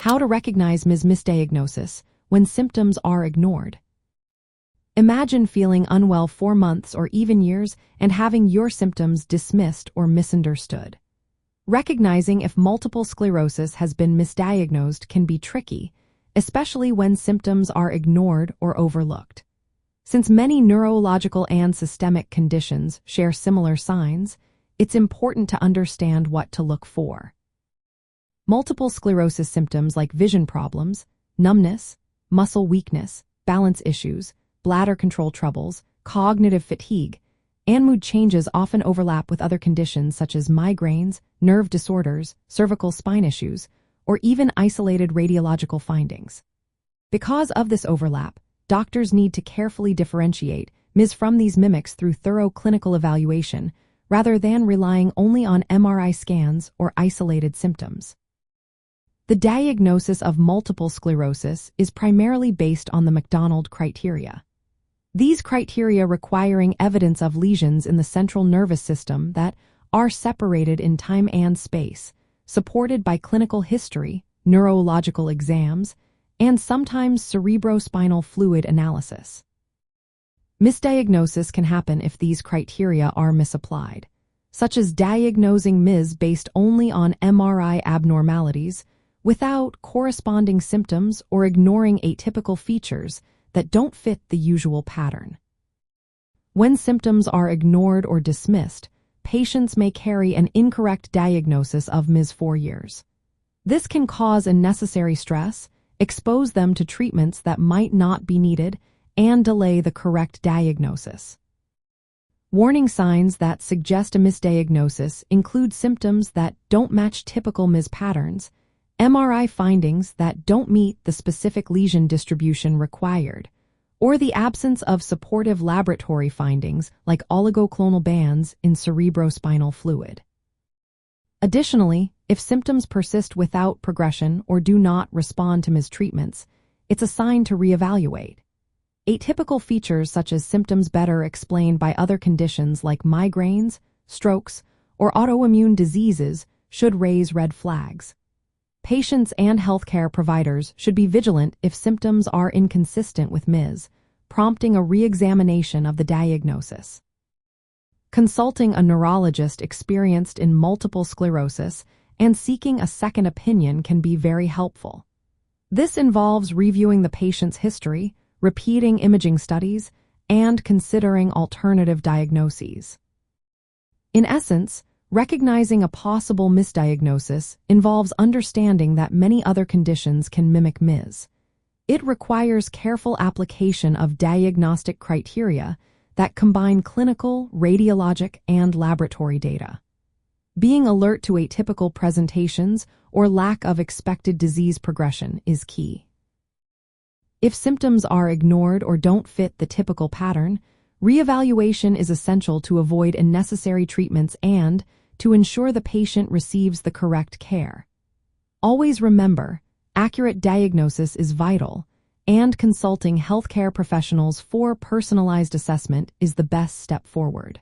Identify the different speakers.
Speaker 1: How to recognize misdiagnosis when symptoms are ignored. Imagine feeling unwell for months or even years and having your symptoms dismissed or misunderstood. Recognizing if multiple sclerosis has been misdiagnosed can be tricky, especially when symptoms are ignored or overlooked. Since many neurological and systemic conditions share similar signs, it's important to understand what to look for. Multiple sclerosis symptoms like vision problems, numbness, muscle weakness, balance issues, bladder control troubles, cognitive fatigue, and mood changes often overlap with other conditions such as migraines, nerve disorders, cervical spine issues, or even isolated radiological findings. Because of this overlap, doctors need to carefully differentiate MIS from these mimics through thorough clinical evaluation rather than relying only on MRI scans or isolated symptoms. The diagnosis of multiple sclerosis is primarily based on the McDonald criteria. These criteria requiring evidence of lesions in the central nervous system that are separated in time and space, supported by clinical history, neurological exams, and sometimes cerebrospinal fluid analysis. Misdiagnosis can happen if these criteria are misapplied, such as diagnosing MIS based only on MRI abnormalities without corresponding symptoms or ignoring atypical features that don't fit the usual pattern. When symptoms are ignored or dismissed, patients may carry an incorrect diagnosis of MIS for years. This can cause unnecessary stress, expose them to treatments that might not be needed, and delay the correct diagnosis. Warning signs that suggest a misdiagnosis include symptoms that don't match typical MIS patterns, MRI findings that don't meet the specific lesion distribution required, or the absence of supportive laboratory findings like oligoclonal bands in cerebrospinal fluid. Additionally, if symptoms persist without progression or do not respond to MIS treatments, it's a sign to reevaluate. Atypical features such as symptoms better explained by other conditions like migraines, strokes, or autoimmune diseases should raise red flags. Patients and healthcare providers should be vigilant if symptoms are inconsistent with MIS, prompting a re-examination of the diagnosis. Consulting a neurologist experienced in multiple sclerosis and seeking a second opinion can be very helpful. This involves reviewing the patient's history, repeating imaging studies, and considering alternative diagnoses. In essence, recognizing a possible misdiagnosis involves understanding that many other conditions can mimic MIS. It requires careful application of diagnostic criteria that combine clinical, radiologic, and laboratory data. Being alert to atypical presentations or lack of expected disease progression is key. If symptoms are ignored or don't fit the typical pattern, reevaluation is essential to avoid unnecessary treatments and to ensure the patient receives the correct care. Always remember, accurate diagnosis is vital, and consulting healthcare professionals for personalized assessment is the best step forward.